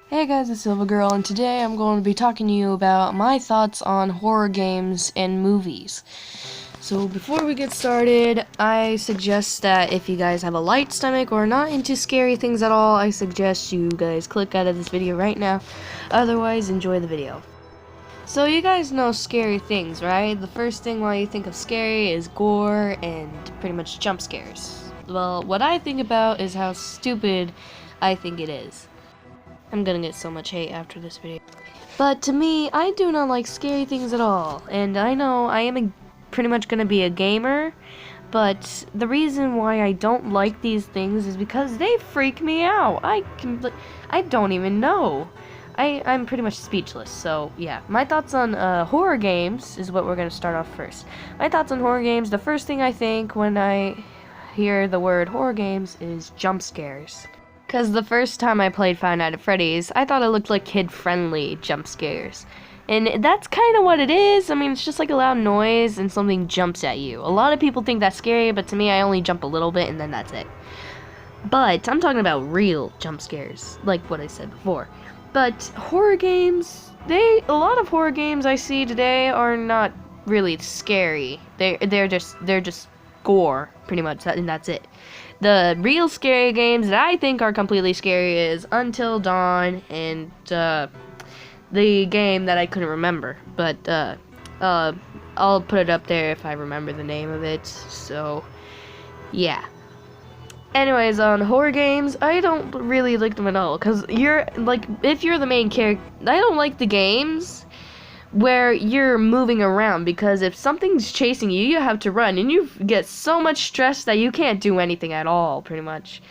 Hey guys, it's Silva Girl, and today I'm going to be talking to you about my thoughts on horror games and movies. So before we get started, I suggest that if you guys have a light stomach or not into scary things at all, I suggest you guys click out of this video right now. Otherwise, enjoy the video. So you guys know scary things, right? The first thing why you think of scary is gore and pretty much jump scares. Well, what I think about is how stupid I think it is. I'm gonna get so much hate after this video. But to me, I do not like scary things at all. And I know I am pretty much gonna be a gamer, but the reason why I don't like these things is because they freak me out. I don't even know. I'm pretty much speechless. So yeah, my thoughts on horror games is what we're gonna start off first. My thoughts on horror games, the first thing I think when I hear the word horror games is jump scares. Because the first time I played Five Nights at Freddy's, I thought it looked like kid-friendly jump scares. And that's kind of what it is. I mean, it's just like a loud noise and something jumps at you. A lot of people think that's scary, but to me, I only jump a little bit and then that's it. But I'm talking about real jump scares, like what I said before. But horror games, a lot of horror games I see today are not really scary. They're just gore, pretty much, and that's it. The real scary games that I think are completely scary is Until Dawn and the game that I couldn't remember, but I'll put it up there if I remember the name of it. So yeah. Anyways, on horror games, I don't really like them at all, because if you're the main character, I don't like the games where you're moving around, because if something's chasing you, you have to run, and you get so much stress that you can't do anything at all, pretty much.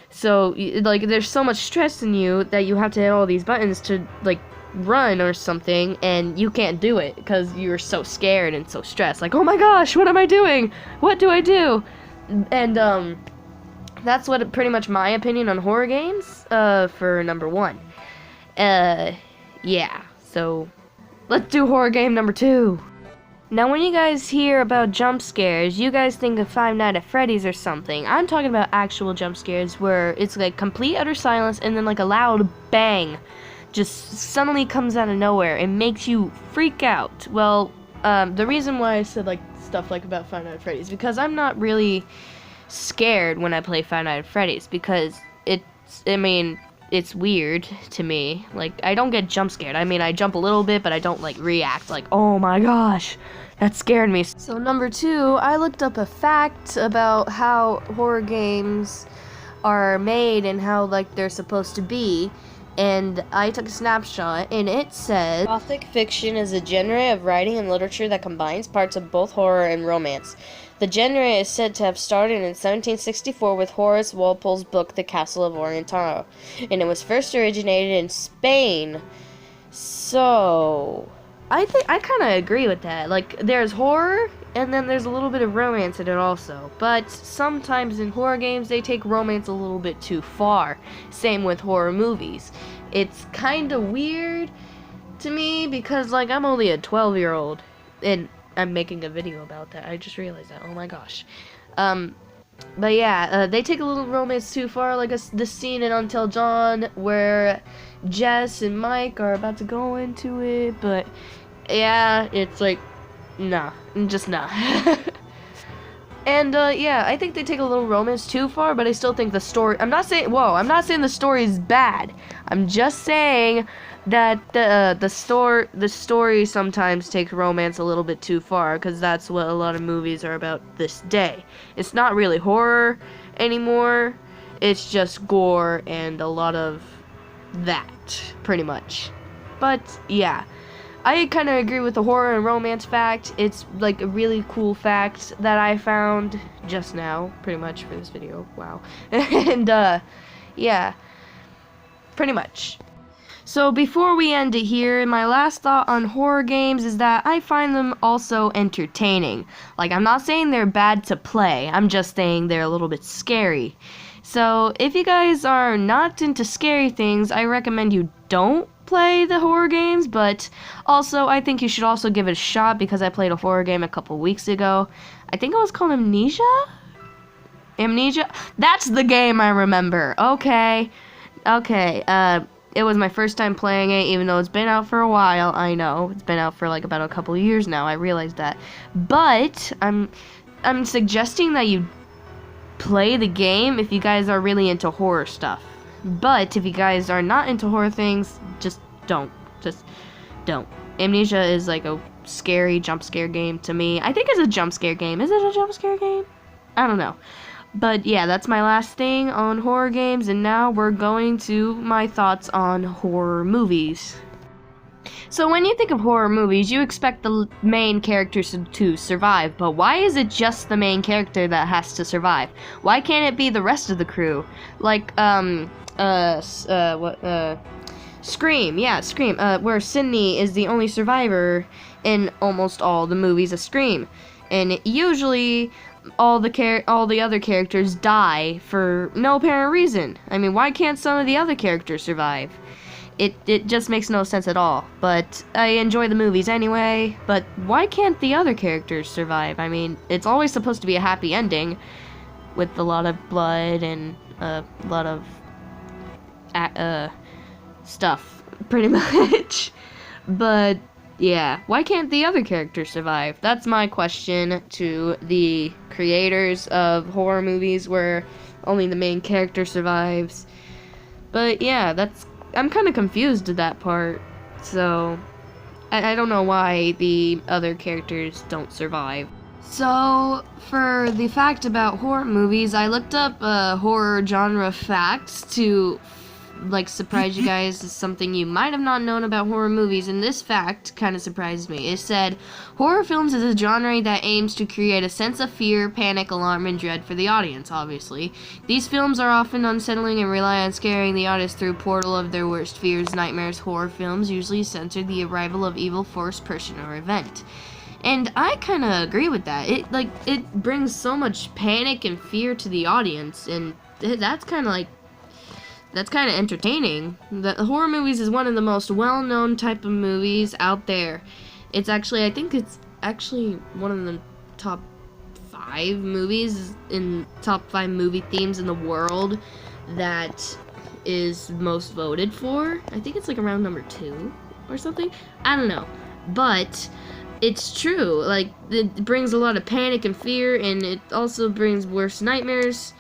So, like, there's so much stress in you that you have to hit all these buttons to, like, run or something, and you can't do it, because you're so scared and so stressed. Like, oh my gosh, what am I doing? What do I do? And, that's what pretty much my opinion on horror games, for number one. Yeah, so let's do horror game number 2. Now, when you guys hear about jump scares, you guys think of Five Nights at Freddy's or something. I'm talking about actual jump scares where it's like complete utter silence and then like a loud bang just suddenly comes out of nowhere and makes you freak out. Well, the reason why I said like stuff like about Five Nights at Freddy's, because I'm not really scared when I play Five Nights at Freddy's, because it's weird to me. Like, I don't get jump scared. I mean, I jump a little bit, but I don't, like, react like, oh my gosh, that scared me. So, number 2, I looked up a fact about how horror games are made and how, like, they're supposed to be. And I took a snapshot, and it says, Gothic fiction is a genre of writing and literature that combines parts of both horror and romance. The genre is said to have started in 1764 with Horace Walpole's book The Castle of Otranto, and it was first originated in Spain. So, I kind of agree with that. Like, there's horror, and then there's a little bit of romance in it also. But sometimes in horror games, they take romance a little bit too far. Same with horror movies. It's kind of weird to me because, like, I'm only a 12-year-old, and I'm making a video about that. I just realized that. Oh my gosh. But yeah, they take a little romance too far, like the scene in Until Dawn where Jess and Mike are about to go into it, but yeah, it's like, nah, just nah. And yeah, I think they take a little romance too far, but I still think the story, I'm not saying the story is bad. I'm just saying that the story sometimes takes romance a little bit too far, because that's what a lot of movies are about this day. It's not really horror anymore. It's just gore and a lot of that, pretty much. But yeah, I kind of agree with the horror and romance fact. It's like a really cool fact that I found just now, pretty much, for this video. Wow. And yeah, pretty much. So before we end it here, my last thought on horror games is that I find them also entertaining. Like, I'm not saying they're bad to play, I'm just saying they're a little bit scary. So if you guys are not into scary things, I recommend you don't play the horror games, but also I think you should also give it a shot, because I played a horror game a couple weeks ago. I think it was called Amnesia? That's the game I remember. Okay. it was my first time playing it, even though it's been out for a while. I know it's been out for like about a couple of years now. I realized that, but I'm suggesting that you play the game if you guys are really into horror stuff. But if you guys are not into horror things, just don't. Amnesia is like a scary jump scare game to me. I think it's a jump scare game. Is it a jump scare game? I don't know. But yeah, that's my last thing on horror games, and now we're going to my thoughts on horror movies. So when you think of horror movies, you expect the main characters to survive, but why is it just the main character that has to survive? Why can't it be the rest of the crew? Like, Scream, yeah, Scream, where Sydney is the only survivor in almost all the movies of Scream. And usually, all the other characters die for no apparent reason. I mean, why can't some of the other characters survive? It just makes no sense at all. But I enjoy the movies anyway, but why can't the other characters survive? I mean, it's always supposed to be a happy ending with a lot of blood and a lot of stuff, pretty much. But yeah, why can't the other characters survive? That's my question to the creators of horror movies where only the main character survives. But yeah, I'm kind of confused at that part. So I don't know why the other characters don't survive. So for the fact about horror movies, I looked up horror genre facts to like surprise you guys. Is something you might have not known about horror movies, and this fact kind of surprised me. It said horror films is a genre that aims to create a sense of fear, panic, alarm, and dread for the audience. Obviously, these films are often unsettling and rely on scaring the audience through portal of their worst fears, nightmares. Horror films usually center the arrival of evil force, person, or event. And I kind of agree with that. It brings so much panic and fear to the audience, and that's kind of entertaining. The horror movies is one of the most well-known type of movies out there. I think it's actually one of the top 5 movies in top 5 movie themes in the world that is most voted for. I think it's like around number 2 or something. I don't know. But it's true. Like, it brings a lot of panic and fear, and it also brings worse nightmares.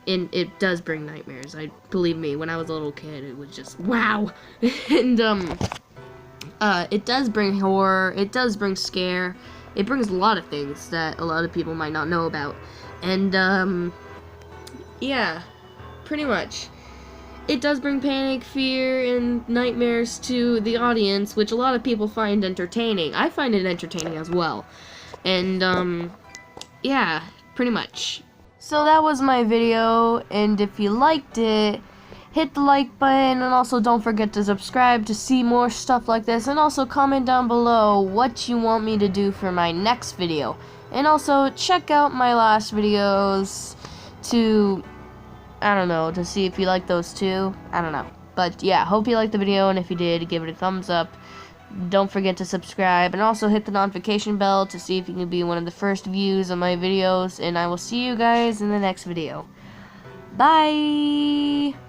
And it does bring nightmares. Believe me, when I was a little kid, it was just wow. And it does bring horror. It does bring scare. It brings a lot of things that a lot of people might not know about. And yeah, pretty much. It does bring panic, fear, and nightmares to the audience, which a lot of people find entertaining. I find it entertaining as well. And yeah, pretty much. So that was my video, and if you liked it, hit the like button, and also don't forget to subscribe to see more stuff like this, and also comment down below what you want me to do for my next video. And also check out my last videos to, I don't know, to see if you like those too. I don't know. But yeah, hope you liked the video, and if you did, give it a thumbs up. Don't forget to subscribe, and also hit the notification bell to see if you can be one of the first views of my videos, and I will see you guys in the next video. Bye!